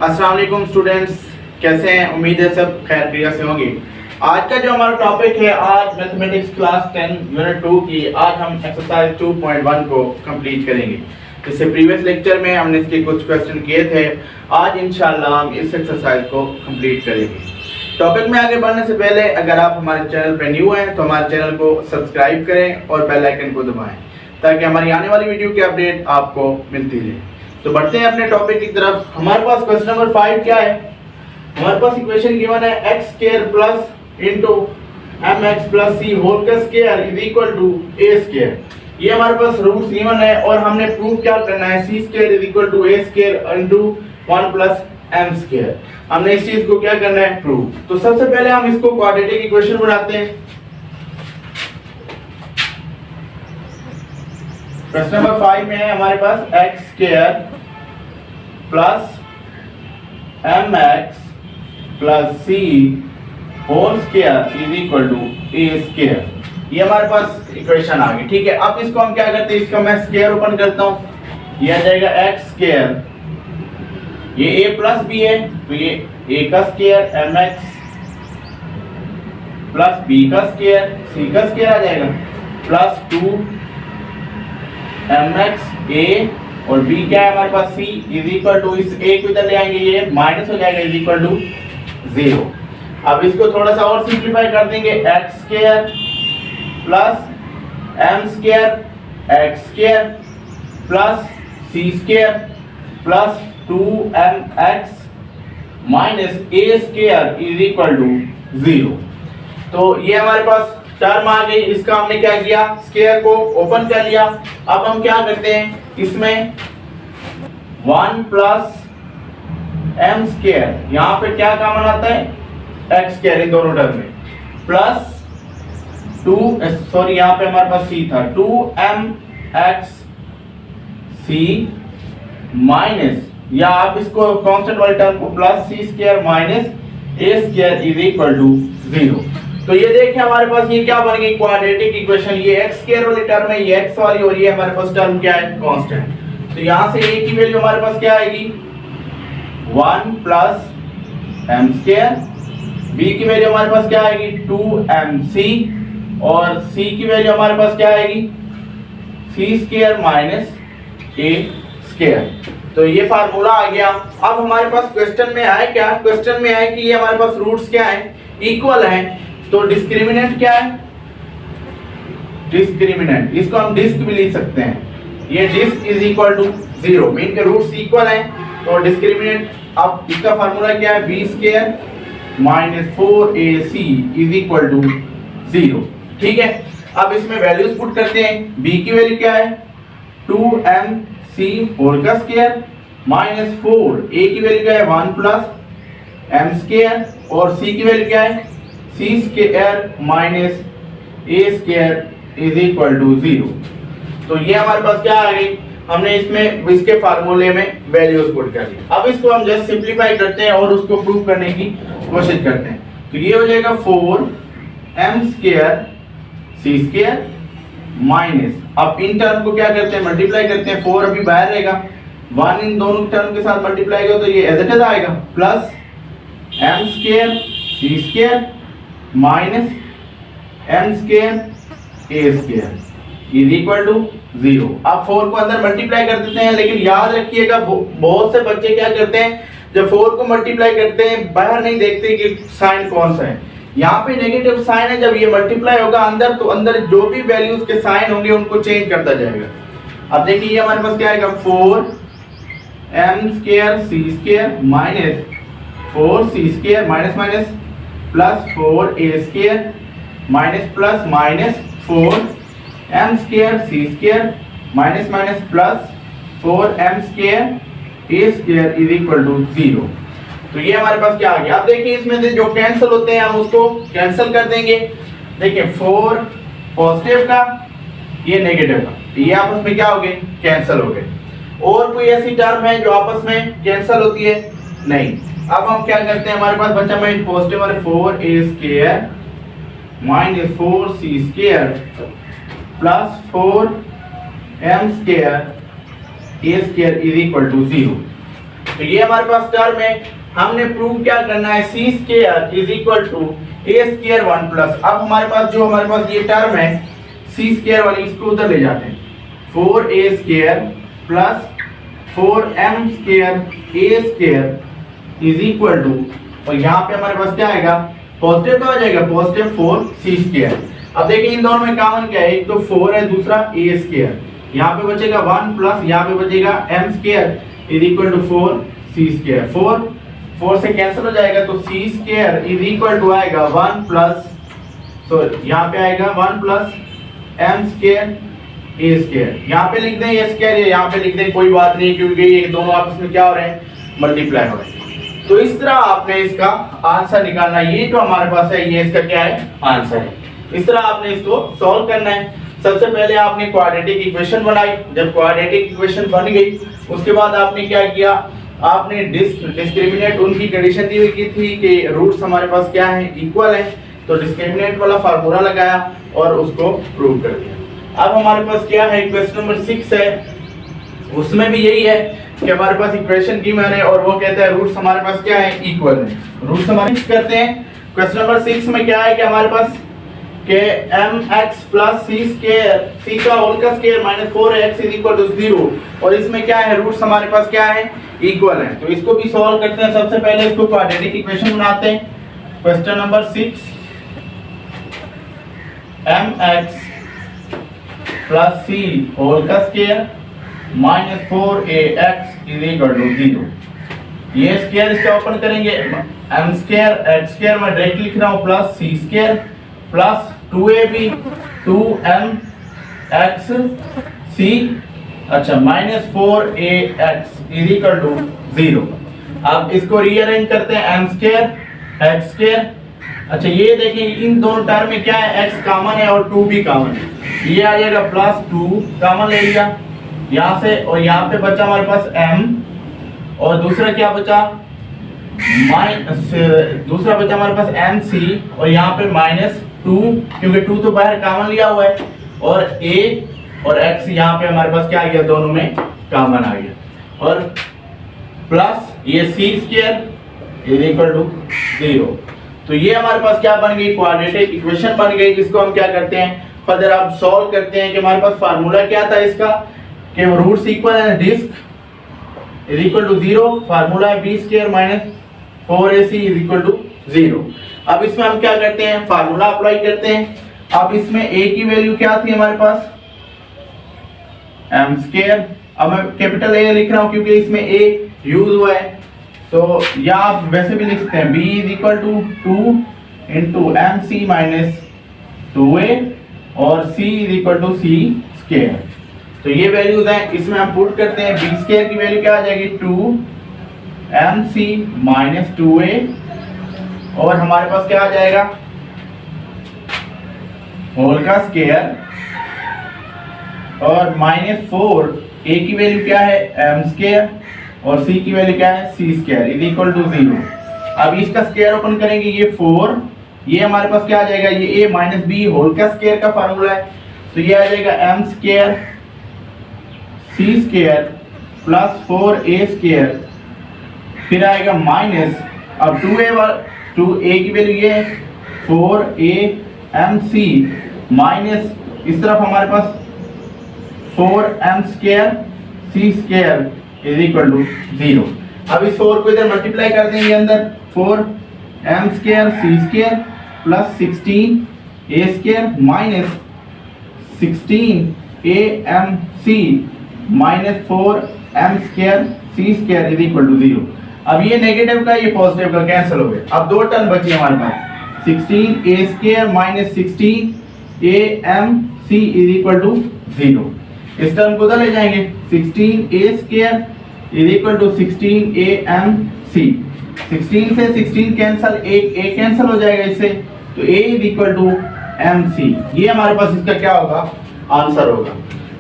अस्सलाम वालेकुम स्टूडेंट्स, कैसे हैं? उम्मीद है सब खैर खैरियत से होंगे। आज का जो हमारा टॉपिक है, आज मैथमेटिक्स क्लास 10 यूनिट 2 की आज हम एक्सरसाइज 2.1 को कंप्लीट करेंगे। इससे प्रीवियस लेक्चर में हमने इसके कुछ क्वेश्चन किए थे। आज इंशाल्लाह हम इस एक्सरसाइज को कंप्लीट करेंगे। टॉपिक में आगे बढ़ने से पहले अगर आप हमारे चैनल पर न्यू हैं तो हमारे चैनल को सब्सक्राइब करें और बेल आइकन को दबाएं ताकि हमारी आने वाली वीडियो की अपडेट आपको मिलती रहे। तो बढ़ते हैं अपने टॉपिक की तरफ। हमारे पास क्वेश्चन नंबर 5 क्या है? हमारे पास इक्वेशन गिवन है x square plus into mx plus c whole का square is equal to a square. ये हमारे पास रूट्स गिवन है और हमने प्रूव क्या करना है, c square is equal to a square into 1 plus m square. हमने इस चीज को क्या करना है, प्रूव। तो सबसे पहले हम इसको क्वाड्रेटिक इक्वेशन बनाते हैं। प्रश्न नंबर 5 में है हमारे पास x square plus mx plus c whole square is equal to a square. ये हमारे पास इक्वेशन आ गई, ठीक है। अब इसको हम क्या करते हैं, इसका मैं स्क्वायर ओपन करता हूँ, ये आ जाएगा x स्क्वायर, ये a प्लस b है तो ये a का स्क्वायर mx प्लस b का स्क्वायर c का स्क्वायर आ जाएगा प्लस 2 mx a और b क्या है हमारे पास c इज इक्वल टू, इस a को इधर ले आएंगे ये माइनस हो जाएगा इज इक्वल टू 0। अब इसको थोड़ा सा और सिंपलीफाई कर देंगे, x square plus m square x square plus c square plus 2mx minus a square is equal to 0। तो ये हमारे पास टर्म आ गई। इसका हमने क्या किया, स्क्वायर को ओपन कर लिया। अब हम क्या करते हैं, इसमें 1 प्लस m स्क्वायर, यहाँ पे क्या कॉमन आता है, x स्क्वायर इन दोनों टर्म में, प्लस 2 सॉरी यहाँ पे हमारे पास c था 2mx c माइनस, या आप इसको कांस्टेंट वाले टर्म को plus c square minus a square is equal to 0। तो ये देखिए हमारे पास ये क्या बन गई, क्वाड्रेटिक इक्वेशन। ये x स्क्वायर वाली टर्म है, ये x वाली, और ये हमारे पास टर्म क्या है, कांस्टेंट। तो यहाँ से a की वैल्यू हमारे पास क्या आएगी, 1 प्लस m स्क्वायर, b की वैल्यू हमारे पास क्या आएगी 2mc, और c की वैल्यू हमारे पास क्या आएगी c square minus a square. तो ये फार्मूला आ गया। अब हमारे पास क्वेश्चन में आए क्या, क्वेश्चन में आए कि ये हमारे पास रूट्स क्या है, इक्वल है। तो डिस्क्रिमिनेंट क्या है, डिस्क्रिमिनेंट, इसको हम डिस्क भी लिख सकते हैं, ये disc is equal to 0, mean के रूट्स इक्वल हैं तो डिस्क्रिमिनेंट। अब इसका फार्मूला क्या है, b square minus 4ac is equal to 0, ठीक है। अब इसमें वैल्यूज पुट करते हैं। b की वैल्यू क्या है 2mc होल का स्क्वायर माइनस 4, a की वैल्यू क्या है 1 प्लस m स्क्वायर, और c की वैल्यू क्या है c square minus a square is equal to 0। तो ये हमारे पास क्या आ गई, हमने इसमें इसके फार्मूले में वैल्यूज पुट कर दी। अब इसको हम जस्ट सिंपलीफाई करते हैं और उसको प्रूव करने की कोशिश करते हैं। तो ये हो जाएगा 4m square c square minus, अब इन टर्म को क्या करते हैं, मल्टीप्लाई करते हैं। 4 अभी बाहर रहेगा, 1 इन दोनों टर्म के साथ मल्टीप्लाई करो तो ये एज इट इज आएगा, plus m square c square minus m square a square is equal to 0। अब 4 को अंदर मल्टीप्लाई कर देते हैं, लेकिन याद रखिएगा बहुत से बच्चे क्या करते हैं, जब 4 को मल्टीप्लाई करते हैं बाहर नहीं देखते कि साइन कौन सा है। यहाँ पे नेगेटिव साइन है, जब ये मल्टीप्लाई होगा अंदर तो अंदर जो भी वैल्यूज के साइन होंगे उनको चेंज करता जाएगा। अब देखिए ये हमारे पास क्या आएगा 4m square c square minus 4c square minus minus plus 4a square minus plus minus 4m square c square minus minus plus 4m square a square is equal to 0। तो ये हमारे पास क्या आ गया। अब देखिए इसमें से जो कैंसिल होते हैं हम उसको कैंसिल कर देंगे। देखिए 4 पॉजिटिव का, ये नेगेटिव का, ये आपस में क्या हो गए, कैंसिल हो गए। और कोई ऐसी टर्म है जो आपस में कैंसिल होती है, नहीं। अब हम क्या करते हैं, हमारे पास बचा में पॉजिटिव वाले 4a square minus 4c square plus 4 m square a square is equal to 0। तो ये हमारे पास टर्म है, हमने प्रूव क्या करना है, C square is equal to A square 1 plus. अब हमारे पास ये टर्म है सी स्क्वायर वाली, इसको उधर ले जाते हैं, 4a square plus 4m square a square is equal to, और यहाँ पे हमारे पास क्या आएगा, पॉजिटिव का हो जाएगा, पॉजिटिव 4c स्क्वायर। अब देखिए इन दोनों में कॉमन क्या है, एक तो 4 है, दूसरा a स्क्वायर, यहाँ पे बचेगा 1 प्लस यहाँ पे बचेगा m square is equal to 4c square. 4 से कैंसिल हो जाएगा, तो c square is equal to आएगा 1 प्लस, तो यहाँ पे आएगा 1 plus m square a square. यहाँ पे लिख दें ए स्क्वायर, यहाँ पे लिख दें, कोई बात नहीं, क्योंकि ये दोनों आपस में क्या हो रहे हैं, मल्टीप्लाई हो रहे हैं। तो इस तरह आपने इसका आंसर निकालना है। ये जो हमारे पास है ये इसका क्या है, आंसर है। इस तरह आपने इसको सॉल्व करना है। सबसे पहले आपने क्वाड्रेटिक इक्वेशन बनाई, जब क्वाड्रेटिक इक्वेशन बन गई उसके बाद आपने क्या किया, आपने डिस्क्रिमिनेंट उनकी कंडीशन दी हुई की थी कि रूट्स हमारे पास क्या है, इक्वल है, तो डिस्क्रिमिनेंट वाला फार्मूला लगाया और उसको प्रूव कर दिया। अब हमारे पास क्या है, क्वेश्चन नंबर 6 है, उसमें भी यही है कि हमारे पास इक्वेशन की मैंने, और वो कहता है रूट्स हमारे पास क्या है, इक्वल है। रूट्स हमारे करते हैं। क्वेश्चन नंबर 6 में क्या है कि हमारे पास के mx plus c square, c का होल का square minus 4x is equal to 0, और इसमें क्या है, रूट्स हमारे पास क्या है, इक्वल है। तो इसको भी सॉल्व करते हैं। सबसे पहले इसको क्वाड्रेटिक इक्वेशन बनाते हैं। Question number 6, mx plus c whole का square minus 4ax is equal to 0। ये स्क्वायर इसका ओपन करेंगे, m स्क्वायर x स्क्वायर मैं डायरेक्ट लिख रहा हूँ, plus c square plus 2ab 2mx c, अच्छा minus 4ax is equal to 0। अब इसको रीअरेंज करते हैं, m स्क्वायर x स्क्वायर, अच्छा ये देखिए इन दोनों टर्म में क्या है, x कॉमन है और 2 भी कॉमन है, ये आ जाएगा प्लस 2 कॉमन ले लिया यहाँ से, और यहाँ पे बचा हमारे पास m, और दूसरा क्या बचा, दूसरा बचा हमारे पास mc, और यहाँ पे माइनस 2, क्योंकि 2 तो बाहर कॉमन लिया हुआ है, और a और x यहाँ पे हमारे पास क्या आ गया, दोनों में कॉमन आ गया, और प्लस ये c square is equal to 0। तो ये हमारे पास क्या बन गई, क्वाड्रेटिक इक्वेशन बन गई, जिसको हम क्या करते हैं, फर्दर आप सॉल्व करते हैं कि हमारे पास फार्मूला क्या था इसका, कि रूट्स इक्वल है, disc is equal to 0, formula है b square minus 4ac is equal to 0। अब इसमें हम क्या करते हैं, फार्मूला अप्लाई करते हैं। अब इसमें a की वैल्यू क्या थी हमारे पास, m स्क्वायर, अब मैं कैपिटल A लिख रहा हूं क्योंकि इसमें a यूज हुआ है, तो या आप वैसे भी लिख सकते हैं, b is equal to 2 into mc minus 2a, और c is equal to c square. तो ये वैल्यूज हैं, इसमें हम पुट करते हैं, b स्क्वायर की वैल्यू क्या आ जाएगी, 2mc माइनस 2a, और हमारे पास क्या आ जाएगा, होल का स्क्वायर, और माइनस 4a की वैल्यू क्या है, m स्क्वायर, और c की वैल्यू क्या है, c square is equal to 0। अब इसका स्क्वायर ओपन करेंगे, ये 4, ये हमारे पास क्या आ जाएगा, ये a माइनस b होल का स्क्वायर का फार्मूला है, तो ये आ जाएगा m square c square plus 4a square, फिर आएगा माइनस, अब 2a की वैल्यू ये है 4amc माइनस, इस तरफ हमारे पास 4m square c square is equal to 0। अब इस 4 को इधर मल्टीप्लाई कर देंगे अंदर, 4m square c square plus 16a square minus 16amc minus 4m square c square is equal to 0। अब ये नेगेटिव का ये पॉजिटिव का कैंसिल हो गए। अब दो टर्म बची हमारे पास, 16a square minus 16amc is equal to 0। इस टर्म को उधर ले जाएंगे, 16a square is equal to 16amc, 16 से 16 कैंसिल, एक a कैंसिल हो जाएगा इससे, तो a is equal to mc। ये हमारे पास इसका क्या होगा, आंसर होगा।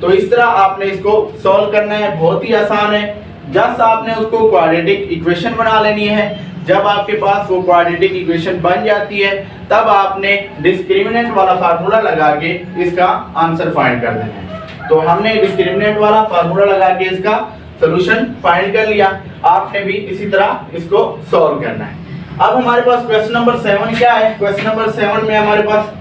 तो इस तरह आपने इसको सॉल्व करना है, बहुत ही आसान है। जस्ट आपने उसको क्वाड्रेटिक इक्वेशन बना लेनी है। जब आपके पास वो क्वाड्रेटिक इक्वेशन बन जाती है तब आपने डिस्क्रिमिनेंट वाला फार्मूला लगा के इसका आंसर फाइंड कर देना है। तो हमने डिस्क्रिमिनेंट वाला फार्मूला लगा के इसका सॉल्यूशन फाइंड कर लिया। आपने भी इसी तरह इसको सॉल्व करना है। अब हमारे पास क्वेश्चन नंबर 7 क्या है? क्वेश्चन नंबर 7 में हमारे पास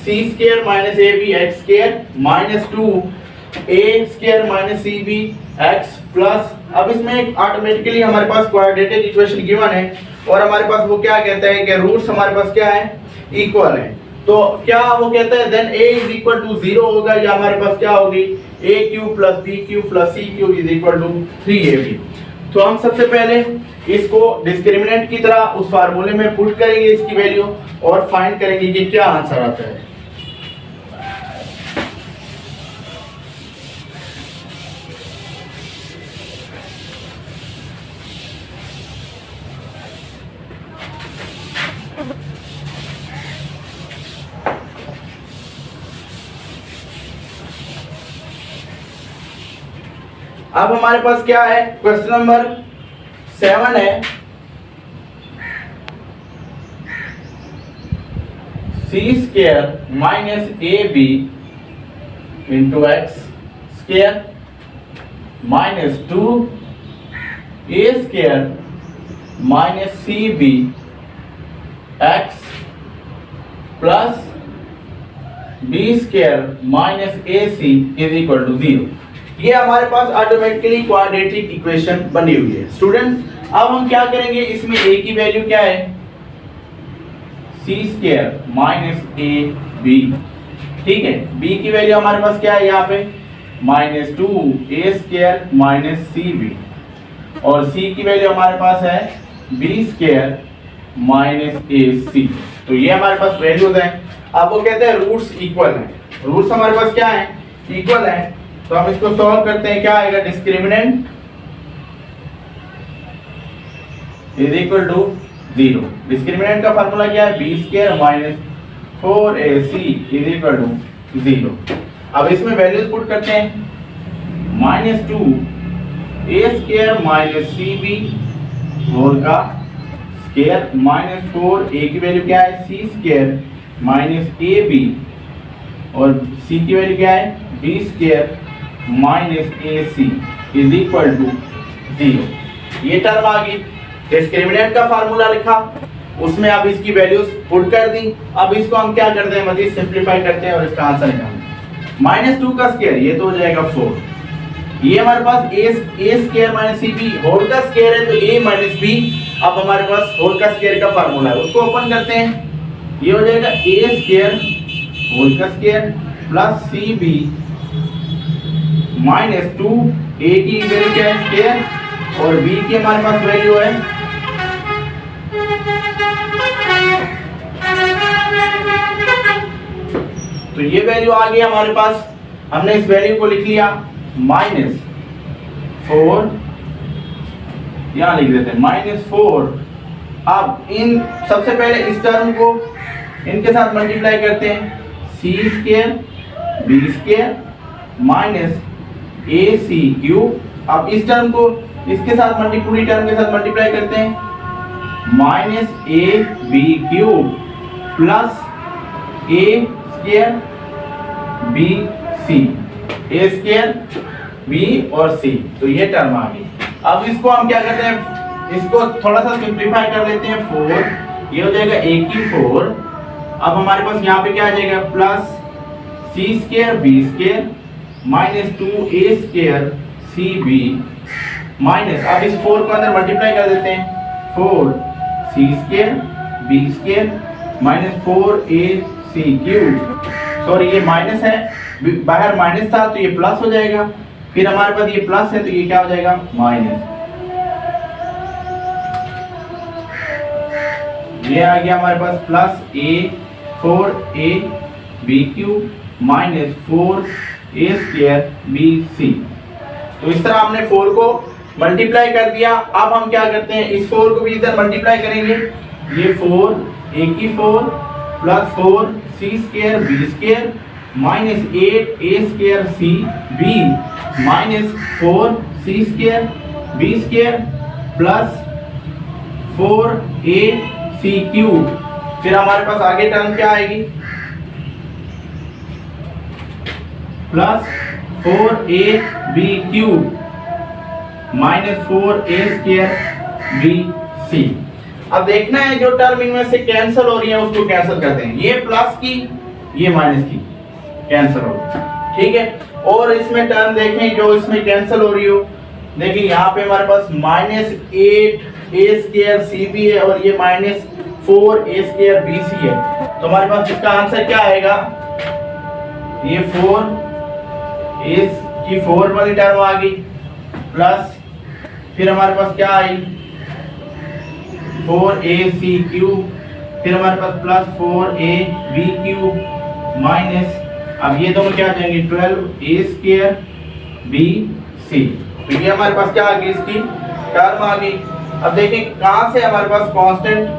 c square minus ab x square minus 2a square minus cb x plus, अब इसमें ऑटोमेटिकली हमारे पास क्वाड्रेटिक इक्वेशन गिवन है और हमारे पास वो क्या कहता है कि रूट्स हमारे पास क्या है? इक्वल है। तो क्या वो कहता है then a is equal to 0 होगा, या हमारे पास क्या होगी a cube plus b cube plus c cube is equal to 3ab। तो हम सबसे पहले इसको डिस्क्रिमिनेंट की तरह उस फार्मूले में पुट करेंगे इसकी वैल्यू और फाइंड करेंगे कि क्या आंसर आता है। अब हमारे पास क्या है? क्वेश्चन नंबर 7 है c square minus ab into x square minus 2a square minus cb x plus b square minus ac is equal to 0। ये हमारे पास ऑटोमेटिकली क्वाड्रेटिक इक्वेशन बनी हुई है। स्टूडेंट अब हम क्या करेंगे, इसमें a की वैल्यू क्या है? c स्क्वायर माइनस ab, ठीक है। b की वैल्यू हमारे पास क्या है यहाँ पे? Minus 2a square minus cb, और c की वैल्यू हमारे पास है b स्क्वायर माइनस ac। तो ये हमारे पास वैल्यूज हैं। अब वो कहते हैं रूट्स इक्वल हैं। रूट्स हमारे पास क्या है? इक्वल हैं। तो हम इसको सॉल्व करते हैं। क्या आएगा? Discriminant is equal to 0। Discriminant का फार्मूला क्या है? b square minus 4ac is equal to 0। अब इसमें वैल्यूज पुट करते हैं। Minus 2a square minus cb whole का स्क्वायर माइनस 4a की वैल्यू क्या है? c स्क्वायर माइनस ab, और c की वैल्यू क्या है? b square minus ac is equal to 0। ये टर्म आ गई। डिस्क्रिमिनेंट का फार्मूला लिखा, उसमें अब इसकी वैल्यूज पुट कर दी। अब इसको हम क्या करते हैं? मजीद सिंप्लीफाई करते हैं और इसका आंसर निकालते हैं। माइनस 2 का स्क्वायर, ये तो हो जाएगा 4। ये हमारे पास a square minus cb whole का स्क्वायर है, तो a माइनस b। अब हमारे पास होल का स्क्वायर का फार्मूला है, उसको ओपन करते हैं। ये हो जाएगा a स्क्वायर होल का square plus cb minus 2a की वैल्यू क्या है? स्क्वायर, और b की हमारे पास वैल्यू है तो ये वैल्यू आ गई हमारे पास। हमने इस वैल्यू को लिख लिया माइनस 4, यहां लिख देते हैं माइनस 4। अब इन सबसे पहले इस टर्म को इनके साथ मल्टीप्लाई करते हैं। c square b square minus ac cube. अब इस टर्म को इसके साथ पूरी टर्म के साथ मल्टीप्लाई करते हैं। Minus ab cube plus a square b c, a square b और c। तो ये टर्म आ गई। अब इसको हम क्या करते हैं? इसको थोड़ा सा सिंप्लीफाई कर लेते हैं। 4, ये हो जाएगा a की 4। अब हमारे पास यहाँ पे क्या आ जाएगा? Plus c square b square minus 2a square cb minus, अब इस 4 को अंदर मल्टीप्लाई कर देते हैं। 4 c square b square minus 4ac cube. Sorry ये माइनस है, बाहर माइनस था तो ये प्लस हो जाएगा। फिर हमारे पास ये प्लस है तो ये क्या हो जाएगा? माइनस। ये आ गया हमारे पास plus a 4ab cube minus 4a square bc। तो इस तरह हमने 4 को मल्टीप्लाई कर दिया। अब हम क्या करते हैं? इस 4 को भी इधर मल्टीप्लाई करेंगे। ये 4 a की 4 plus 4 c square b square minus 8a square c b minus 4 c square b square plus 4a c cube. फिर हमारे पास आगे टर्म क्या आएगी? Plus 4ab³ minus 4a²bc। अब देखना है जो टर्म इनमें से कैंसिल हो रही है उसको कैंसिल करते हैं। ये प्लस की ये माइनस की कैंसिल हो रही है, ठीक है। और इसमें टर्म देखें जो इसमें कैंसिल हो रही हो, देखिए यहाँ पे हमारे पास -8a²cb है और ये -4a²bc है। तो हमारे पास इसका आंसर क्या आएगा, ये 4 की 4 वाली टर्म आ गई प्लस फिर हमारे पास क्या आई 4ac³ फिर हमारे पास प्लस 4ab³ माइनस, अब ये दोनों क्या आ जाएंगे 12a²bc। तो ये हमारे पास क्या आ गई, इसकी टर्म आ गई। अब देखें कहां से हमारे पास कांस्टेंट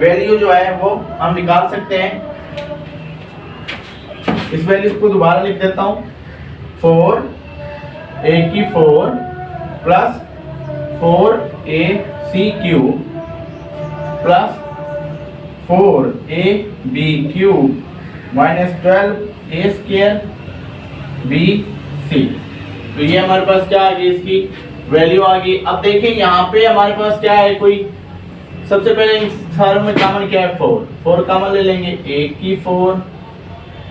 वैल्यू जो है वो हम निकाल सकते हैं। इस वैल्यू को दोबारा लिख देता हूं, 4a³ plus 4ac³ plus 4ab³ minus 12a²bc। तो ये हमारे पास क्या आ गई, इसकी वैल्यू आ गई। अब देखिए यहाँ पे हमारे पास क्या है, कोई सबसे पहले सारों में कॉमन क्या है 4 कॉमन ले लेंगे, a³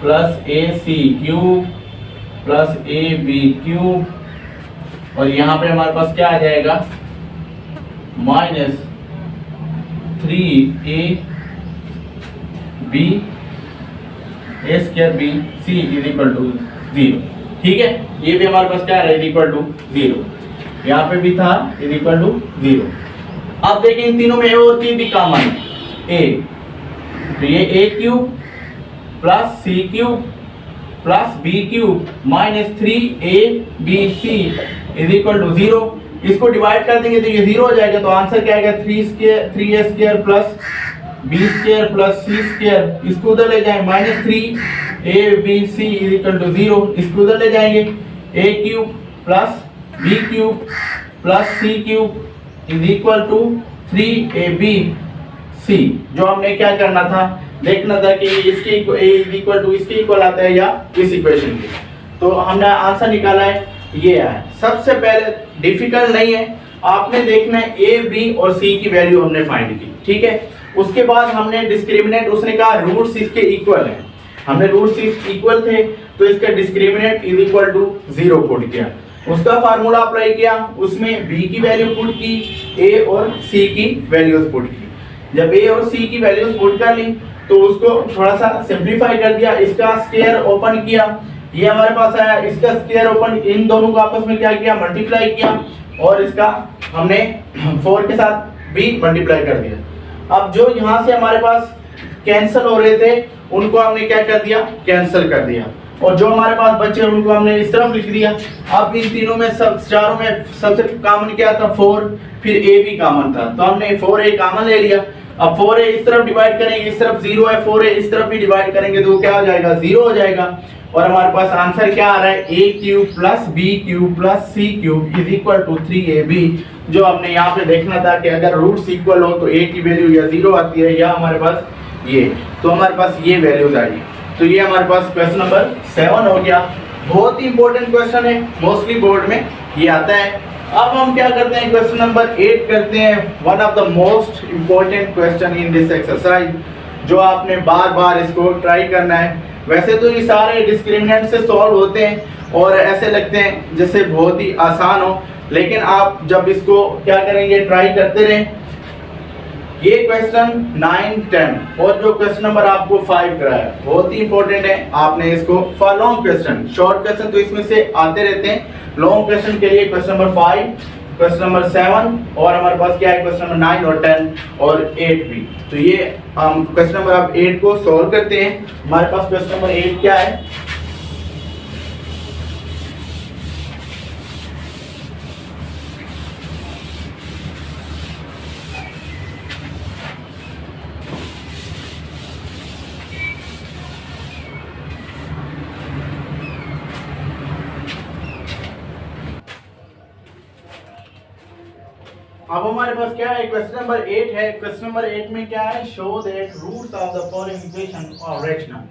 plus ac³ plus ab³ और यहाँ पे हमारे पास क्या आ जाएगा minus 3ab² is equal to 0, ठीक है। ये भी हमारे पास क्या है, इज इक्वल टू 0, यहाँ पे भी था इज इक्वल टू 0। अब देखें इन तीनों में और चीज भी कॉमन है, a, तो ये a³ plus c³ plus b³ minus 3abc is equal to 0। इसको डिवाइड कर देंगे तो ये 0 हो जाएगा। तो आंसर क्या आएगा 3a² plus b² plus c², इसको उधर ले जाएं minus 3abc is equal to 0, इसको उधर ले जाएंगे a³ plus b³ plus c³ is equal to 3abc। जो हमने क्या करना था, देखना था कि इसके इक्वल टू इसके इक्वल आता है या इस इक्वेशन के। तो हमने आंसर निकाला है, ये है। सबसे पहले डिफिकल्ट नहीं है, आपने देखना है a, b और c की वैल्यू हमने फाइंड की, ठीक है। उसके बाद हमने डिस्क्रिमिनेंट, उसने कहा रूट्स इसके इक्वल हैं, हमने रूट्स इक्वल थे तो इसका discriminant is equal to 0 put किया, उसका फार्मूला अप्लाई किया, उसमें b की वैल्यू पुट की, a और c की वैल्यूज पुट की। जब a और c की वैल्यूज पुट कर ली तो उसको थोड़ा सा सिंपलीफाई कर दिया, इसका स्क्वायर ओपन किया, ये हमारे पास आया, इसका स्क्वायर ओपन, इन दोनों को आपस में क्या किया मल्टीप्लाई किया और इसका हमने 4 के साथ भी मल्टीप्लाई कर दिया। अब जो यहाँ से हमारे पास कैंसिल हो रहे थे उनको हमने क्या कर दिया, कैंसिल कर दिया, और जो हमारे पास बचे उनको हमने इस तरफ लिख दिया। अब इन तीनों में चारों में सबसे कॉमन क्या था 4, फिर a भी कॉमन था तो हमने 4a कॉमन ले लिया। अब 4a इस तरफ डिवाइड करेंगे, इस तरफ 0 है, 4a इस तरफ भी डिवाइड करेंगे तो क्या हो जाएगा 0 हो जाएगा। और हमारे पास आंसर क्या आ रहा है a³ plus b³ plus c³ is equal to 3ab। जो हमने यहाँ पे देखना था कि अगर रूट्स इक्वल हो तो a की वैल्यू या 0 आती है या हमारे पास ये, तो हमारे पास ये वैल्यूज आई। तो ये हमारे पास क्वेश्चन नंबर 7 हो गया। बहुत ही इंपॉर्टेंट क्वेश्चन है, मोस्टली बोर्ड में ये आता है। अब हम क्या करते हैं, क्वेश्चन नंबर 8 करते हैं, one of the most important question in this exercise, जो आपने बार बार इसको ट्राई करना है। वैसे तो ये सारे डिस्क्रिमिनेंट से सॉल्व होते हैं और ऐसे लगते हैं जैसे बहुत ही आसान हो, लेकिन आप जब इसको क्या करेंगे ट्राई करते रहें। ये क्वेश्चन 9, 10 और जो क्वेश्चन नंबर आपको 5 कराया बहुत ही इंपॉर्टेंट है। आपने इसको for long question, short question तो इसमें से आते रहते हैं, लॉन्ग क्वेश्चन के लिए क्वेश्चन नंबर 5, क्वेश्चन नंबर 7 और हमारे पास क्या है क्वेश्चन नंबर 9 और 10 और 8 भी। तो ये हम क्वेश्चन नंबर आप 8 को सॉल्व करते हैं। हमारे पास क्वेश्चन नंबर 8 क्या है, अब हमारे पास क्या है क्वेश्चन नंबर 8 है। क्वेश्चन नंबर 8 में क्या है, show that roots of the following equation are rational.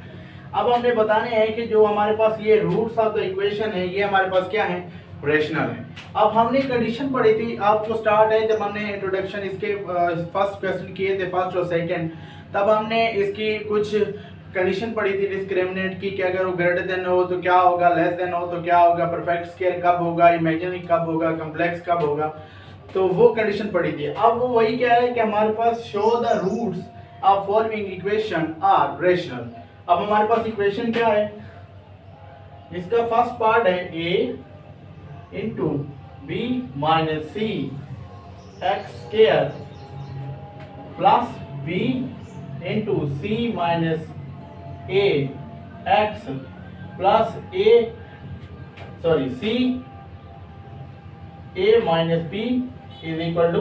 अब हमें बताने हैं कि जो हमारे पास ये रूट्स ऑफ द इक्वेशन है ये हमारे पास क्या है, रेशनल है। अब हमने कंडीशन पढ़ी थी, आपको स्टार्ट है जब हमने इंट्रोडक्शन इसके फर्स्ट क्वेश्चन किए थे, फर्स्ट और सेकंड, तब हमने इसकी कुछ कंडीशन पढ़ी थी डिस्क्रिमिनेंट की कि अगर वो ग्रेटर देन हो तो क्या होगा, लेस देन हो तो क्या होगा, परफेक्ट स्क्वायर कब होगा, इमेजिनरी कब होगा, कॉम्प्लेक्स कब होगा, तो वो कंडीशन पढ़ी थी। अब वो वही कह रहा है कि हमारे पास show the roots of following equation are rational. अब हमारे पास इक्वेशन क्या है, इसका फर्स्ट पार्ट है a into B minus C x square plus B into C minus A X plus C A minus B is equal to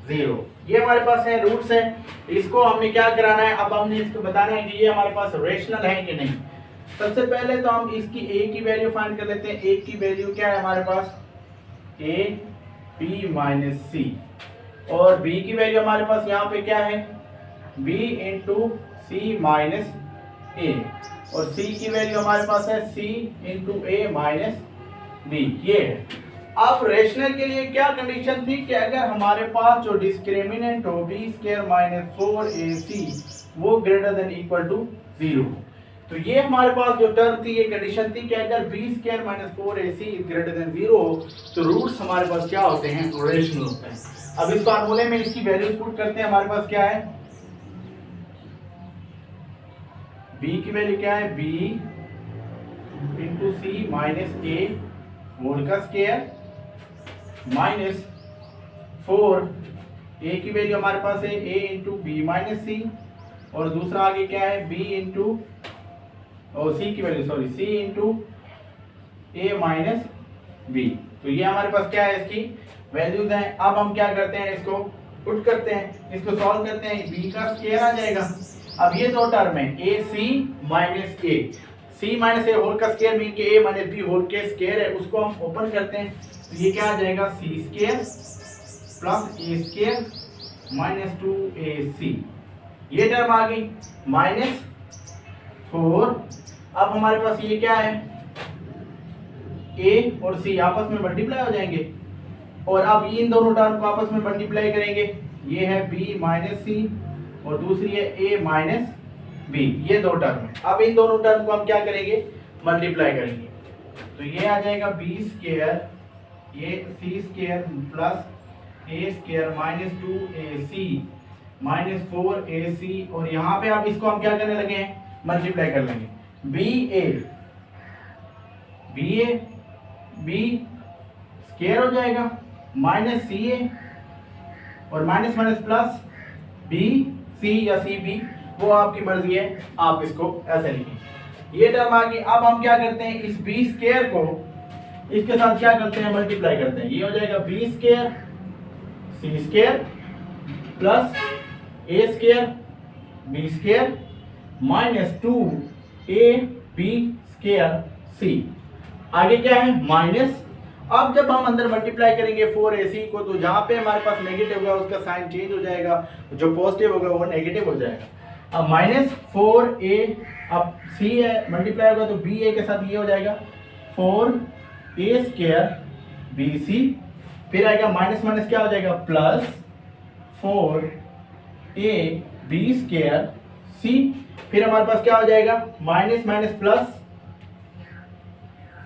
0। ये हमारे पास है रूट्स है, इसको हमें क्या कराना है, अब हमने इसको बताना है कि ये हमारे पास रेशनल है कि नहीं। सबसे पहले तो हम इसकी a की वैल्यू फाइंड कर लेते हैं। a की वैल्यू क्या है हमारे पास, a b माइनस सी, और b की वैल्यू हमारे पास यहाँ पे क्या है, b इंटू सी माइनस ए, और c की वैल्यू हमारे पास है c इंटू ए माइनस बी, ये है। अब रेशनल के लिए क्या कंडीशन थी कि अगर हमारे पास जो डिस्क्रिमिनेंट हो बी स्क्वायर माइनस 4ac वो ग्रेटर देन इक्वल टू 0। तो ये हमारे पास जो टर्म थी, ये कंडीशन थी कि अगर b square minus 4ac is greater than 0 तो रूट्स हमारे पास क्या होते हैं, रेशनल होते हैं। अब इस फार्मूले में इसकी वैल्यूज पुट करते हैं, हमारे पास क्या है, b की वैल्यू क्या है, b इंटू सी माइनस ए होल का स्क्वायर माइनस 4, a की वैल्यू हमारे पास है a इंटू बी माइनस सी, और दूसरा आगे क्या है b इंटू, और c की value c into a minus b. तो ये हमारे पास क्या है, इसकी वैल्यूज हैं। अब हम क्या करते हैं, इसको पुट करते हैं, इसको सॉल्व करते हैं, b का स्क्वायर आ जाएगा। अब ये दो टर्म है a c minus a, c minus A whole का स्क्वायर मीन के a माइनस b होल के स्क्वायर है, उसको हम ओपन करते हैं, तो ये क्या आ जाएगा, c square plus a square minus 2ac, ये टर्म आ गई माइनस 4। अब हमारे पास ये क्या है, a और c आपस में मल्टीप्लाई हो जाएंगे, और अब इन दोनों टर्म को आपस में मल्टीप्लाई करेंगे, ये है b माइनस सी और दूसरी है a माइनस बी, ये दो टर्म है। अब इन दोनों टर्म को हम क्या करेंगे, मल्टीप्लाई करेंगे, तो ये आ जाएगा b स्क्वायर, ये c square plus a square minus 2ac minus 4ac, और यहाँ पे अब इसको हम क्या करने लगे हैं, मल्टीप्लाई कर लेंगे, b स्क्वायर हो जाएगा माइनस ca और माइनस माइनस प्लस bc या cb, वो आपकी मर्जी है, आप इसको ऐसे लिखें। ये टर्म आ गई। अब हम क्या करते हैं, इस b स्क्वायर को इसके साथ क्या करते हैं, मल्टीप्लाई करते हैं, ये हो जाएगा b square c square plus a square b square minus 2ab square c, आगे क्या है माइनस। अब जब हम अंदर मल्टीप्लाई करेंगे 4ac को, तो जहाँ पे हमारे पास नेगेटिव होगा उसका साइन चेंज हो जाएगा, जो पॉजिटिव होगा वो नेगेटिव हो जाएगा। अब माइनस 4a, अब c है मल्टीप्लाई होगा तो ba के साथ ये हो जाएगा 4a स्क्वायर bc, फिर आएगा माइनस माइनस क्या हो जाएगा प्लस 4ab स्क्वायर c, फिर हमारे पास क्या हो जाएगा minus minus plus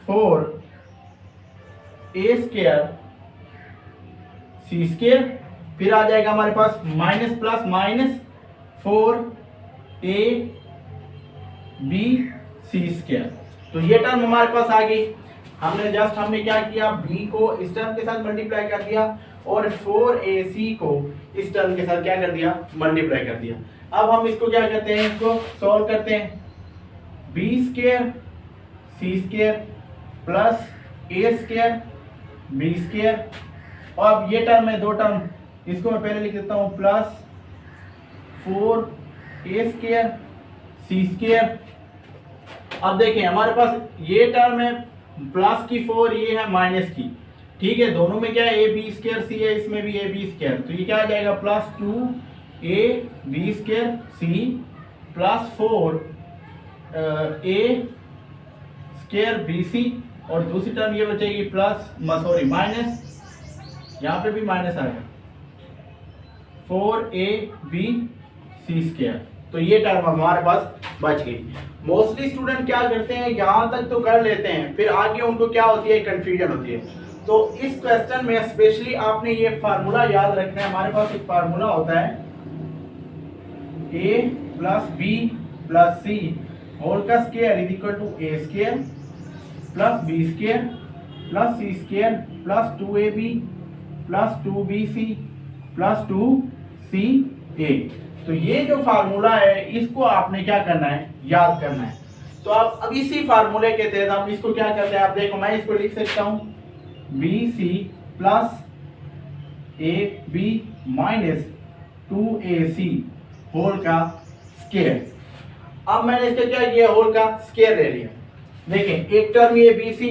4a square c square, फिर आ जाएगा हमारे पास minus plus minus 4ab c square. तो ये टर्म हमारे पास आ गई। हमने क्या किया, b को इस टर्म के साथ मल्टीप्लाई कर दिया और 4ac को इस टर्म के साथ क्या कर दिया, मल्टीप्लाई कर दिया। अब हम इसको क्या करते हैं, इसको सॉल्व करते हैं, b square c square plus a square b square, और अब ये टर्म है, दो टर्म, इसको मैं पहले लिख देता हूँ plus 4a square c square. अब देखें हमारे पास ये टर्म है प्लस की 4, ये है माइनस की, ठीक है, दोनों में क्या है ए बी स्क्वायर सी है, इसमें भी ए बी स्क्वायर, तो ये क्या आ जाएगा plus 2ab square c plus 4 ए स्क्वायर बी सी, और दूसरी टर्म ये बचेगी प्लस माइनस, यहाँ पे भी माइनस आएगा 4ab स्क्वायर। तो ये टर्म हमारे पास बच गई। मोस्टली स्टूडेंट क्या करते हैं, यहाँ तक तो कर लेते हैं, फिर आगे उनको क्या होती है, कंफ्यूजन होती है। तो इस क्वेश्चन में स्पेशली आपने ये फार्मूला याद रखना है। हमारे पास एक फार्मूला होता है a plus B plus C whole का square is equal to A square plus B square plus C square plus 2ab plus 2bc plus 2ca। तो ये जो फार्मूला है इसको आपने क्या करना है, याद करना है। तो अब इसी फार्मूले के तहत हम इसको क्या करते हैं, आप देखो मैं इसको लिख सकता हूं bc plus ab minus 2ac whole का स्क्वायर। अब मैंने इसका क्या किया, होल का स्क्वायर ले लिया। देखें एक टर्म ये BC,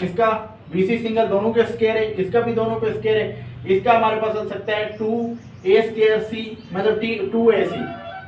इसका BC सिंगल दोनों के स्क्वायर है, इसका भी दोनों के स्क्वायर है, इसका हमारे पास हो सकता है 2a स्क्वायर c मतलब 2ac,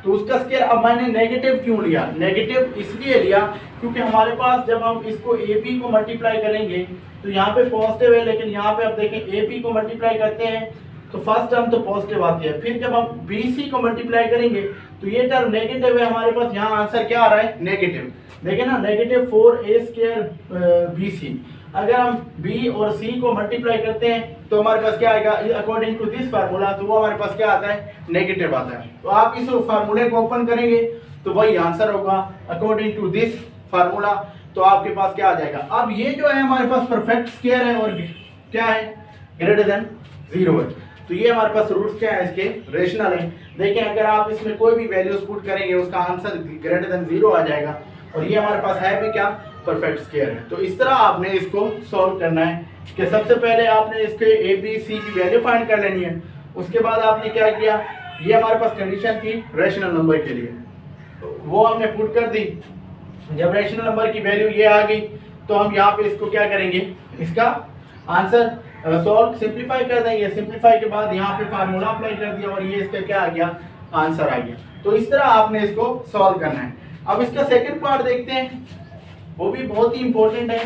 तो उसका स्क्वायर। अब मैंने नेगेटिव क्यों लिया, नेगेटिव इसलिए लिया क्योंकि हमारे पास जब हम इसको ab को मल्टीप्लाई करेंगे तो यहाँ पे पॉजिटिव है, लेकिन यहाँ पे आप देखें ab को मल्टीप्लाई करते हैं तो फर्स्ट टर्म तो पॉजिटिव आती है, फिर जब हम BC को मल्टीप्लाई करेंगे तो ये टर्म नेगेटिव है हमारे पास। यहाँ आंसर क्या आ रहा है, नेगेटिव। देखें ना, नेगेटिव 4a स्क्वायर BC। अगर हम B और C को मल्टीप्लाई करते हैं तो हमारे पास क्या आएगा, अकॉर्डिंग टू दिस फार्मूला, तो वो हमारे पास क्या आता है, नेगेटिव आता है। तो आप इस फार्मूले को ओपन करेंगे तो वही आंसर होगा अकॉर्डिंग टू दिस फार्मूला। तो आपके पास क्या आ जाएगा, अब ये जो है हमारे पास परफेक्ट स्क्वायर है और क्या है, ग्रेटर देन 0 है। तो ये हमारे पास रूट्स क्या है, इसके रेशनल है। देखें अगर आप इसमें कोई भी वैल्यूज पुट करेंगे उसका आंसर ग्रेटर देन 0 आ जाएगा, और ये हमारे पास है भी क्या, परफेक्ट स्क्वायर है। तो इस तरह आपने इसको सॉल्व करना है कि सबसे पहले आपने इसके ए बी सी की वैल्यू फाइंड कर लेनी है। उसके बाद आपने क्या किया, ये हमारे पास कंडीशन थी रेशनल नंबर के लिए, तो वो हमने पुट कर दी। जब रेशनल नंबर की वैल्यू ये आ गई तो हम यहाँ पे इसको क्या करेंगे, इसका आंसर सॉल्व सिंप्लीफाई कर देंगे। सिंप्लीफाई के बाद यहाँ पे फार्मूला अप्लाई कर दिया और ये इसका क्या आ गया, आंसर आ गया। तो इस तरह आपने इसको सॉल्व करना है। अब इसका सेकंड पार्ट देखते हैं, वो भी बहुत ही इंपॉर्टेंट है।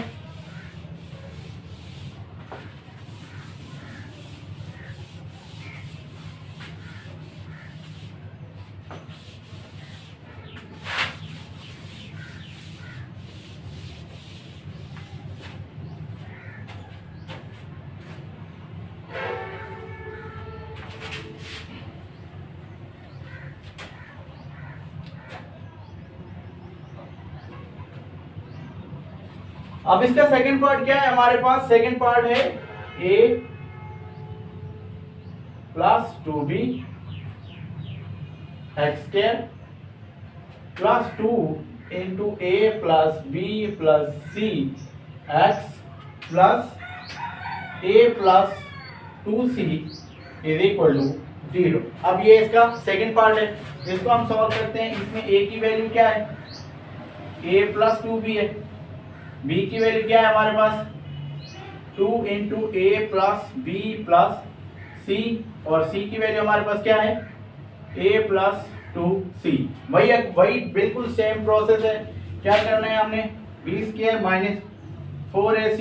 अब इसका सेकंड पार्ट क्या है, हमारे पास सेकंड पार्ट है a plus 2b x square plus 2 into a plus b plus c x plus a plus 2c is equal to 0। अब ये इसका सेकंड पार्ट है, इसको हम सॉल्व करते हैं। इसमें a की वैल्यू क्या है, a प्लस 2b है, b की वैल्यू क्या है हमारे पास 2 इंटू ए प्लस बी प्लस सी, और c की वैल्यू हमारे पास क्या है a प्लस 2c। वही बिल्कुल सेम प्रोसेस है। क्या करना है हमने, b square minus 4ac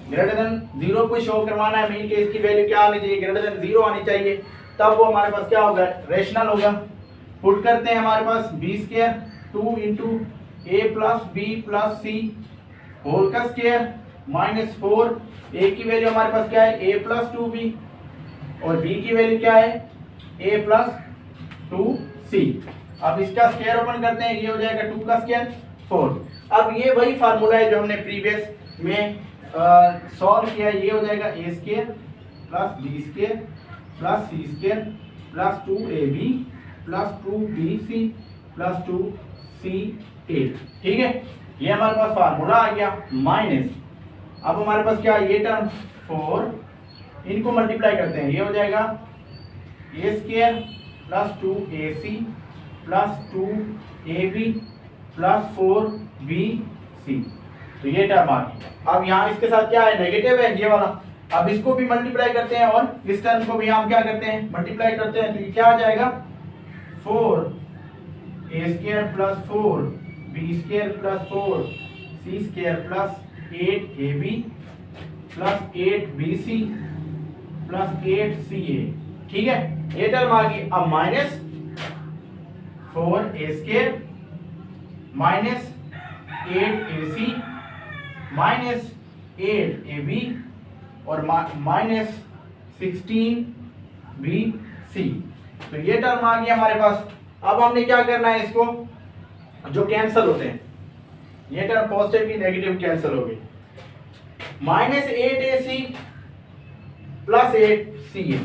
greater than 0 को शो करवाना है। मीन के इसकी वैल्यू क्या आनी चाहिए, ग्रेटर देन 0 आनी चाहिए, तब वो हमारे पास क्या होगा, रेशनल होगा। पुट करते हैं हमारे पास b square 2 into a plus B plus C whole का स्क्वायर माइनस 4, a की वैल्यू हमारे पास क्या है a प्लस 2b, और b की वैल्यू क्या है a प्लस 2c। अब इसका स्क्वायर ओपन करते हैं, ये हो जाएगा 2 का स्क्वायर 4। अब ये वही फार्मूला है जो हमने प्रीवियस में सॉल्व किया, ये हो जाएगा a square plus b square plus c square plus 2ab plus 2bc plus 2c8। ठीक है, ये हमारे पास फार्मूला आ गया माइनस। अब हमारे पास क्या, ये टर्म 4, इनको मल्टीप्लाई करते हैं, ये हो जाएगा a square plus 2ac plus 2ab plus 4bc। तो ये टर्म आ गई। अब यहाँ इसके साथ क्या है, नेगेटिव है ये वाला। अब इसको भी मल्टीप्लाई करते हैं और इस टर्म को भी हम क्या करते हैं, मल्टीप्लाई करते हैं। तो ये क्या आ जाएगा 4 ए square plus 4 B square plus 4 C square plus 8 A B plus 8 B C plus 8 C A. ठीक है, ये टर्म आ गई। अब minus 4 A square minus 8 A C minus 8 A B और माइनस 16 बी सी। तो ये टर्म आ गया हमारे पास। अब हमने क्या करना है, इसको जो कैंसिल होते हैं, ये टर्म पॉजिटिव की नेगेटिव कैंसिल हो गई। Minus 8 A C plus 8 C ए,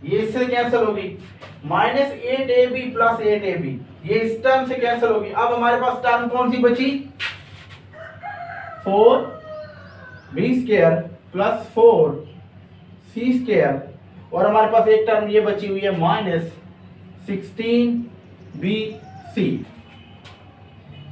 ये इससे कैंसिल होगी। Minus 8 A B plus 8 A b, ये इस टर्म से कैंसिल होगी। अब हमारे पास टर्म कौन सी बची, 4 B square plus 4 C square और हमारे पास एक टर्म ये बची हुई है माइनस 16 बी सी।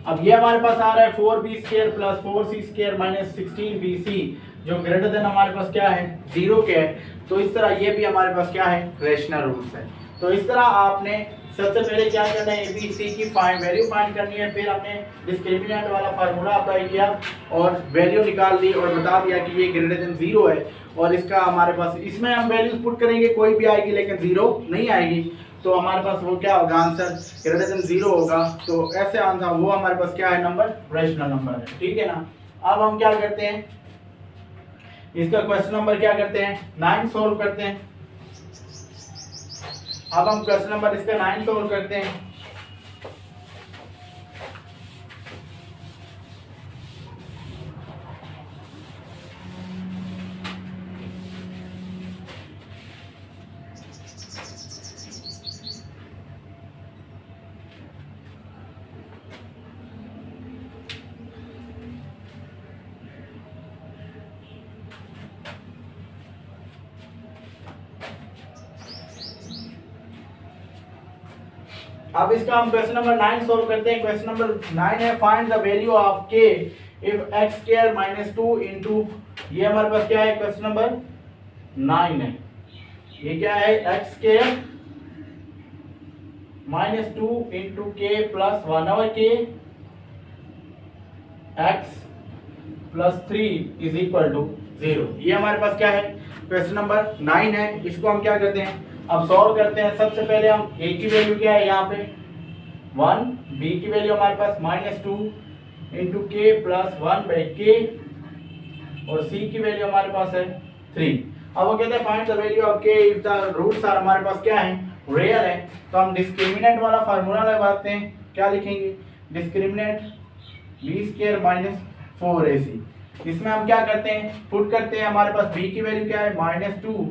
अब ये हमारे पास आ रहा है 4 B square plus 4 C square minus 16 B सी, जो ग्रेटर देन हमारे पास क्या है, 0 के है। तो इस तरह ये भी हमारे पास क्या है, रेशनल रूट्स है। तो इस तरह आपने सबसे पहले क्या करना है, ए बी सी की वैल्यू फाइंड करनी है। फिर हमने डिस्क्रिमिनेंट वाला फार्मूला अप्लाई किया और वैल्यू निकाल दी और बता दिया कि ये ग्रेटर देन 0 है। और इसका हमारे पास, इसमें हम वैल्यूज पुट करेंगे, कोई भी आएगी लेकिन 0 नहीं आएगी। तो हमारे पास वो क्या होगा, आंसर ग्रेटर देन 0 होगा। तो ऐसे आंसर वो हमारे पास क्या है, नंबर रेशनल नंबर है। ठीक है ना। अब हम क्या करते हैं, इसका क्वेश्चन नंबर क्या करते हैं, 9 सोल्व करते हैं। अब हम क्वेश्चन नंबर इसका 9 सोल्व करते हैं। अब इसका हम क्वेश्चन नंबर 9 सोल्व करते हैं। क्वेश्चन नंबर 9 है, find the value of k if x square minus 2 into, ये हमारे पास क्या है, क्वेश्चन नंबर 9 है। ये क्या है, x square minus 2 into k plus 1 over k x plus 3 is equal to 0। ये हमारे पास क्या है, क्वेश्चन नंबर 9 है। इसको हम क्या करते हैं, अब सॉल्व करते हैं। सबसे पहले हम a की वैल्यू क्या है, यहाँ पे 1, b की वैल्यू हमारे पास minus 2 into k plus 1 by के और c की वैल्यू हमारे पास है 3। अब वो कहते हैं find the value of k if the roots are, हमारे पास क्या है, रियल है। तो हम डिस्क्रिमिनेंट वाला फार्मूला लगाते हैं। क्या लिखेंगे, discriminant b square minus 4ac। इसमें हम क्या करते हैं, पुट करते हैं। हमारे पास b की वैल्यू क्या है, minus 2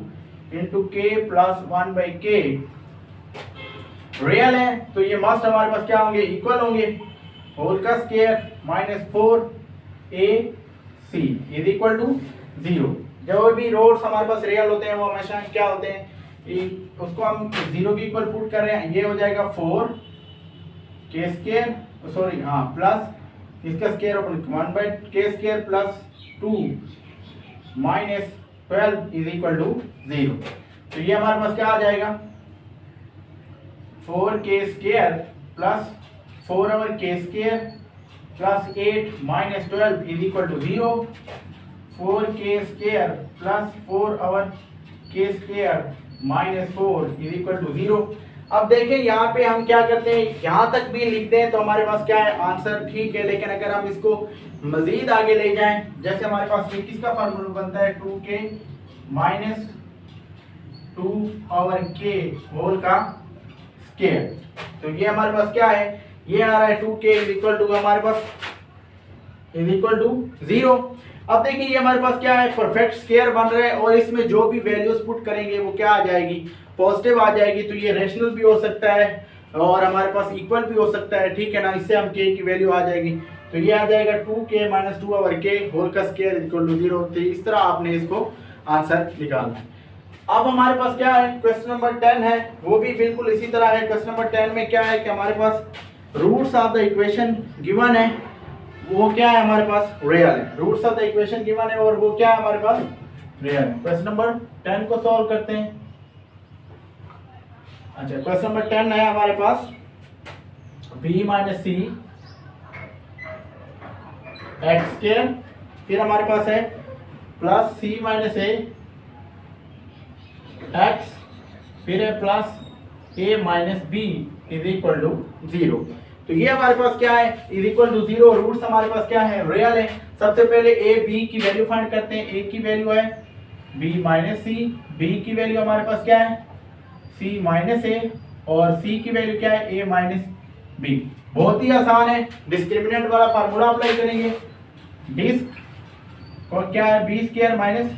into k plus 1 by के, रियल है तो ये मस्ट हमारे पास क्या होंगे, इक्वल होंगे। होल का square minus 4ac is equal to 0। जब भी रूट्स हमारे पास रियल होते हैं वो हमेशा क्या होते हैं, उसको हम 0 के इक्वल पुट कर रहे हैं। ये हो जाएगा 4 के स्क्वायर, सॉरी हाँ, प्लस इसका square 1 by k square plus 2 minus 12 is equal to 0। तो ये हमारे पास क्या आ जाएगा, 4 k square plus 4 over k square plus 8 minus 12 is equal to 0। 4 k square plus 4 over k square minus 4 is equal to 0। अब देखें यहाँ पे हम क्या करते हैं, यहाँ तक भी लिखते हैं तो हमारे पास क्या है, आंसर ठीक है। लेकिन अगर हम इसको मजीद आगे ले जाएं, जैसे हमारे पास ये किसका फार्मूला बनता है, 2k minus 2 over k whole का स्क्वायर। तो ये हमारे पास क्या है, ये आ रहा है 2k इज इक्वल टू हमारे पास इज इक्वल टू 0। अब देखिए ये हमारे पास क्या है, परफेक्ट स्क्वायर बन रहा है और इसमें जो भी वैल्यूज पुट करेंगे वो क्या आ जाएगी, पॉजिटिव आ जाएगी। तो ये रेशनल भी हो सकता है और हमारे पास इक्वल भी हो सकता है, ठीक है ना। इससे हम k की वैल्यू आ जाएगी। तो ये आ जाएगा 2k minus 2 over k whole का स्क्वायर इक्वल टू 0। तो इस तरह आपने इसको आंसर निकालना है। अब हमारे पास क्या है, क्वेश्चन नंबर 10 है, वो भी बिल्कुल इसी तरह है। क्वेश्चन नंबर 10 में क्या है कि हमारे पास roots of the equation given है, वो क्या है हमारे पास, रियल है। Roots of the equation given है और वो क्या है हमारे पास, रियल है। क्वेश्चन नंबर 10 को सॉल्व करते हैं। अच्छा, क्वेश्चन नंबर 10 है हमारे पास, बी माइनस सी एक्स स्क्वायर, फिर हमारे पास है प्लस सी माइनस ए एक्स, फिर है plus a minus B is equal to 0। तो ये हमारे पास क्या है, इज इक्वल टू 0। रूट्स हमारे पास क्या है, रियल है। सबसे पहले ए बी की वैल्यू फाइंड करते हैं। ए की वैल्यू है बी माइनस सी, बी की वैल्यू हमारे पास क्या है सी माइनस ए, और सी की वैल्यू क्या है ए माइनस बी। बहुत ही आसान है, डिस्क्रिमिनेंट वाला फार्मूला अप्लाई करेंगे। डिस्क और क्या है b square minus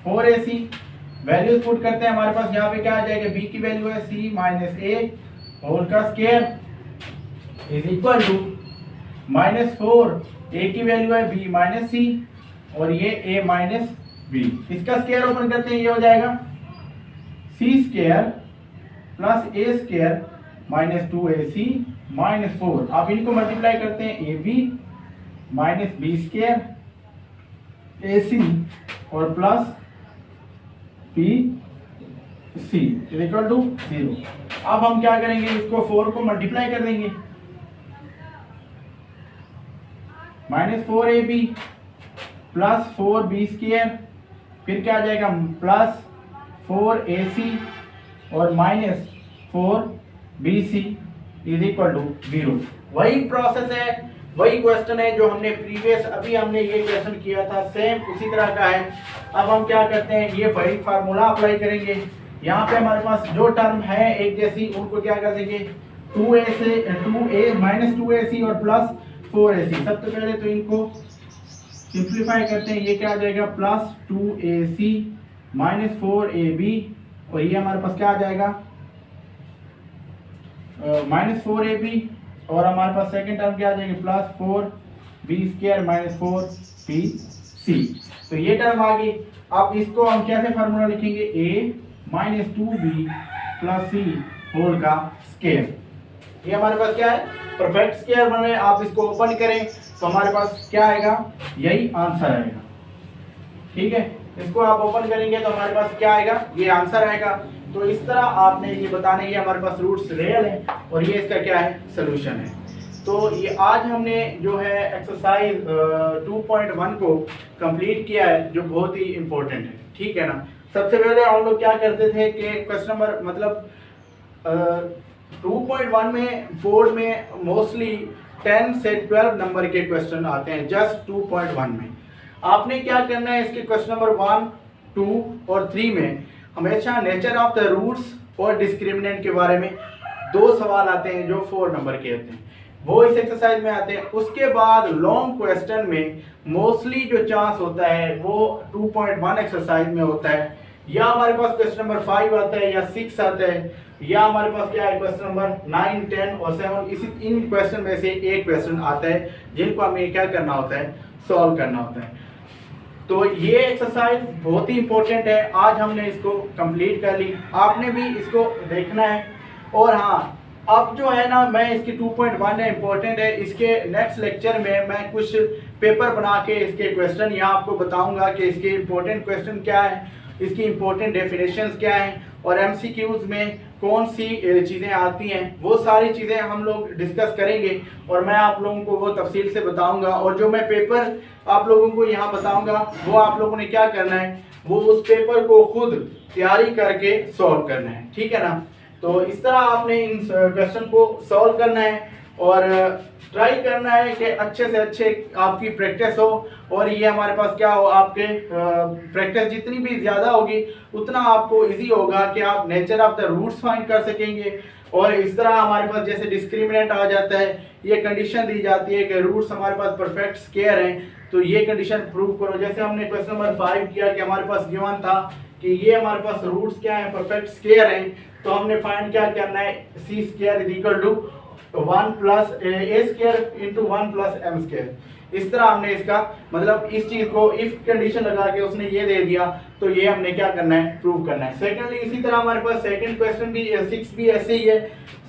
4ac, values put करते हैं। हमारे पास यहाँ पे क्या आ जाएगा, बी की वैल्यू है सी माइनस ए होल का square is equal to minus 4, A की वैल्यू है बी माइनस सी और ये ए माइनस बी। इसका स्क्वायर ओपन करते हैं, ये हो जाएगा C square plus A square minus 2ac minus 4। आप इनको मल्टीप्लाई करते हैं, A B minus B square A C और plus P C is equal to 0। अब हम क्या करेंगे, इसको 4 को मल्टीप्लाई कर देंगे, minus 4ab plus 4b square, फिर क्या आ जाएगा प्लस 4ac और minus 4bc is equal to 0। वही प्रोसेस है, वही क्वेश्चन है जो हमने प्रीवियस अभी हमने ये क्वेश्चन किया था, सेम उसी तरह का है। अब हम क्या करते हैं, ये वही फार्मूला अप्लाई करेंगे। यहाँ पे हमारे पास जो टर्म है एक जैसी, उनको क्या कर देंगे 2a माइनस 2ac और प्लस 4ac। सबसे पहले तो इनको सिंप्लीफाई करते हैं, ये क्या आ जाएगा प्लस 2ac माइनस 4ab और ये हमारे पास क्या आ जाएगा माइनस 4ab और हमारे पास सेकंड टर्म क्या आ जाएगी plus 4b square minus 4bc। तो ये टर्म आ गई। अब इसको हम कैसे फार्मूला लिखेंगे, a minus 2b plus c whole का स्क्वायर। ये हमारे पास क्या है परफेक्ट स्क्वायर बन रहे हैं। आप इसको ओपन करें तो हमारे पास क्या आएगा, यही आंसर आएगा। ठीक है, इसको आप ओपन करेंगे तो हमारे पास क्या आएगा, ये आंसर आएगा। तो इस तरह आपने ये बताना है, ये हमारे पास रूट्स रियल है और ये इसका क्या है सोल्यूशन है। तो ये आज हमने जो है एक्सरसाइज 2.1 को कंप्लीट किया है, जो बहुत ही इंपॉर्टेंट है। ठीक है ना। सबसे पहले हम लोग क्या करते थे कि क्वेश्चन नंबर मतलब 2.1 में बोर्ड में मोस्टली 10 से 12 नंबर के क्वेश्चन आते हैं जस्ट 2.1 में। आपने क्या करना है, इसके क्वेश्चन नंबर 1, 2 और 3 में हमेशा नेचर ऑफ द रूट्स और डिस्क्रिमिनेंट के बारे में 2 सवाल आते हैं जो 4 नंबर के होते हैं, वो इस एक्सरसाइज में आते हैं। उसके बाद लॉन्ग क्वेश्चन में मोस्टली जो चांस होता है वो 2.1 एक्सरसाइज में होता है, या हमारे पास क्वेश्चन नंबर 5 आता है या 6 आता है, या हमारे पास क्या है क्वेश्चन नंबर 9, 10 और 7। इसी इन क्वेश्चन में से एक क्वेश्चन आता है जिनको हमें क्या करना होता है, सॉल्व करना होता है। तो ये एक्सरसाइज बहुत ही इंपॉर्टेंट है। आज हमने इसको कंप्लीट कर ली, आपने भी इसको देखना है। और हाँ, अब जो है ना, मैं इसकी 2.1 है इंपॉर्टेंट है, इसके नेक्स्ट लेक्चर में मैं कुछ पेपर बना के इसके क्वेश्चन यहाँ आपको बताऊंगा कि इसके इंपॉर्टेंट क्वेश्चन क्या है, इसकी इंपॉर्टेंट डेफिनेशंस क्या हैं और एमसीक्यूज में कौन सी चीज़ें आती हैं, वो सारी चीज़ें हम लोग डिस्कस करेंगे और मैं आप लोगों को वो तफसील से बताऊंगा। और जो मैं पेपर आप लोगों को यहाँ बताऊंगा वो आप लोगों ने क्या करना है, वो उस पेपर को खुद तैयारी करके सॉल्व करना है। ठीक है ना। तो इस तरह आपने इन क्वेश्चन को सॉल्व करना है और ट्राई करना है कि अच्छे से अच्छे आपकी प्रैक्टिस हो। और ये हमारे पास क्या हो, आपके प्रैक्टिस जितनी भी ज़्यादा होगी उतना आपको इजी होगा कि आप nature of the roots find कर सकेंगे। और इस तरह हमारे पास जैसे डिस्क्रिमिनेंट आ जाता है, ये कंडीशन दी जाती है कि रूट्स हमारे पास परफेक्ट स्क्वायर हैं, तो ये कंडीशन प्रूव करो। जैसे हमने क्वेश्चन नंबर 5 किया कि हमारे पास गिवन था कि ये हमारे पास रूट्स क्या है, परफेक्ट स्क्वायर हैं, तो हमने फाइंड क्या करना है, C square is equal to 1 plus A square into 1 plus M square. इस तरह हमने इसका मतलब इस चीज को इफ कंडीशन लगा के उसने ये दे दिया, तो ये हमने क्या करना है, प्रूव करना है। सेकेंडली इसी तरह हमारे पास सेकंड क्वेश्चन भी 6 भी ऐसे ही है।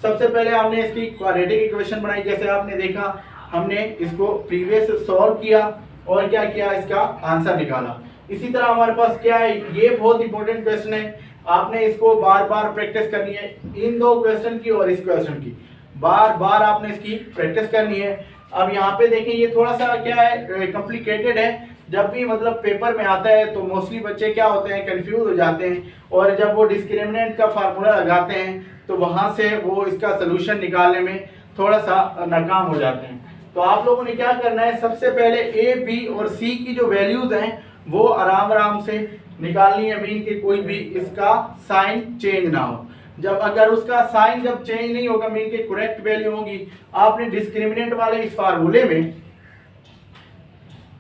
सबसे पहले हमने इसकी क्वाड्रेटिक इक्वेशन बनाई, जैसे आपने देखा हमने इसको प्रीवियस सॉल्व किया और क्या किया, इसका आंसर निकाला। इसी तरह हमारे पास क्या है, ये बहुत इंपॉर्टेंट क्वेश्चन है, आपने इसको बार बार प्रैक्टिस करनी है, इन 2 क्वेश्चन की और इस क्वेश्चन की बार बार आपने इसकी प्रैक्टिस करनी है। अब यहाँ पे देखें ये थोड़ा सा क्या है, कॉम्प्लिकेटेड है। जब भी मतलब पेपर में आता है तो मोस्टली बच्चे क्या होते हैं, कंफ्यूज हो जाते हैं, और जब वो डिस्क्रिमिनेंट का फार्मूला लगाते हैं तो वहाँ से वो इसका सोल्यूशन निकालने में थोड़ा सा नाकाम हो जाते हैं। तो आप लोगों ने क्या करना है, सबसे पहले ए, बी और सी की जो वैल्यूज हैं वो आराम आराम से निकालनी है, मीन के कोई भी इसका साइन चेंज ना हो। जब अगर उसका साइन जब चेंज नहीं होगा, मीन के करेक्ट वैल्यू होगी, आपने डिस्क्रिमिनेंट वाले इस फार्मूले में,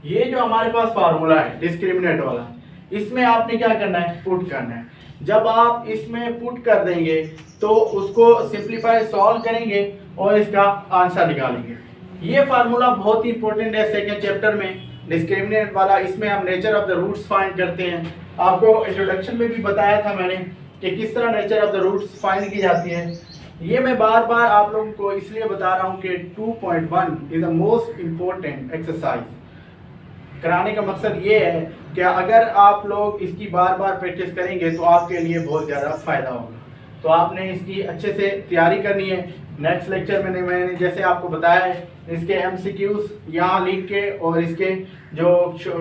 ये जो हमारे पास फार्मूला है डिस्क्रिमिनेंट वाला, इसमें आपने क्या करना है, पुट करना है। जब आप इसमें पुट कर देंगे तो उसको सिंप्लीफाई सॉल्व करेंगे और इसका आंसर निकालेंगे। ये फार्मूला बहुत ही इंपॉर्टेंट है सेकंड चैप्टर में, डिस्क्रिमिनेंट वाला। इसमें हम nature of the roots find करते हैं। आपको इंट्रोडक्शन में भी बताया था मैंने कि किस तरह nature of the roots find की जाती है। ये मैं बार बार आप लोगों को इसलिए बता रहा हूँ कि 2.1 is the most important exercise. कराने का मकसद ये है कि अगर आप लोग इसकी बार बार प्रैक्टिस करेंगे तो आपके लिए बहुत ज़्यादा फायदा होगा। तो आपने इसकी अच्छे से तैयारी करनी है। नेक्स्ट लेक्चर में मैंने जैसे आपको बताया है, इसके एमसीक्यूज यहाँ लिख के और इसके जो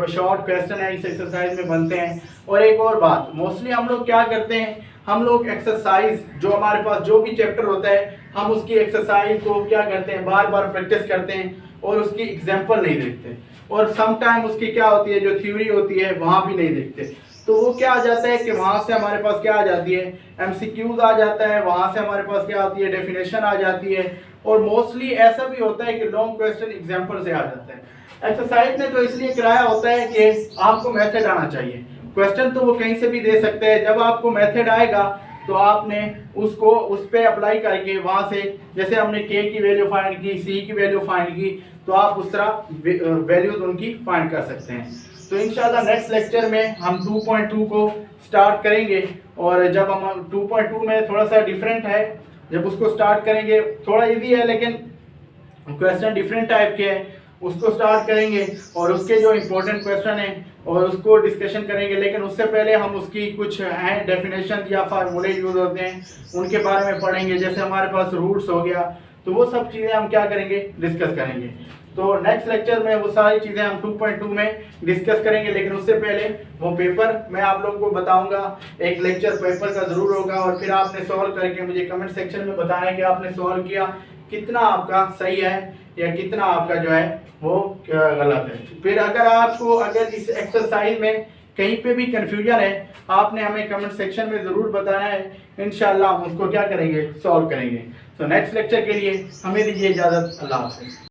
शॉर्ट क्वेश्चन है इस एक्सरसाइज में बनते हैं। और एक और बात, मोस्टली हम लोग क्या करते हैं, हम लोग एक्सरसाइज जो हमारे पास जो भी चैप्टर होता है, हम उसकी एक्सरसाइज को क्या करते हैं, बार बार प्रैक्टिस करते हैं और उसकी एग्जाम्पल नहीं देखते, और समटाइम उसकी क्या होती है, जो थ्योरी होती है वहाँ भी नहीं देखते। तो वो क्या आ जाता है कि वहाँ से हमारे पास क्या आ जाती है, एमसीक्यूज आ जाता है, वहाँ से हमारे पास क्या आती है, डेफिनेशन आ जाती है, और मोस्टली ऐसा भी होता है कि लॉन्ग क्वेश्चन एग्जाम्पल से आ जाता है। एक्सरसाइज ने तो इसलिए कराया होता है कि आपको मेथड आना चाहिए। क्वेश्चन तो वो कहीं से भी दे सकते हैं, जब आपको मेथड आएगा तो आपने उसको उस पर अप्लाई करके वहाँ से, जैसे हमने के की वैल्यू फाइंड की, सी की वैल्यू फाइंड की, तो आप उस तरह वैल्यूज उनकी फाइंड कर सकते हैं। तो इंशाल्लाह नेक्स्ट लेक्चर में हम 2.2 को स्टार्ट करेंगे, और जब हम 2.2 में थोड़ा सा डिफरेंट है, जब उसको स्टार्ट करेंगे, थोड़ा इजी है लेकिन क्वेश्चन डिफरेंट टाइप के हैं, उसको स्टार्ट करेंगे और उसके जो इम्पोर्टेंट क्वेश्चन हैं और उसको डिस्कशन करेंगे। लेकिन उससे पहले हम उसकी कुछ हैं डेफिनेशन या फार्मूले यूज होते हैं उनके बारे में पढ़ेंगे। जैसे हमारे पास रूट्स हो गया, तो वो सब चीज़ें हम क्या करेंगे, डिस्कस करेंगे। तो नेक्स्ट लेक्चर में वो सारी चीज़ें हम 2.2 में डिस्कस करेंगे। लेकिन उससे पहले वो पेपर मैं आप लोगों को बताऊंगा, एक लेक्चर पेपर का ज़रूर होगा, और फिर आपने सॉल्व करके मुझे कमेंट सेक्शन में बताना है कि आपने सॉल्व किया, कितना आपका सही है या कितना आपका जो है वो गलत है। फिर अगर इस एक्सरसाइज में कहीं पे भी कंफ्यूजन है, आपने हमें कमेंट सेक्शन में ज़रूर बताना है। इंशाल्लाह हम उसको क्या करेंगे, सॉल्व करेंगे। तो नेक्स्ट लेक्चर के लिए हमें दीजिए इजाज़त। अल्लाह हाफ़िज़।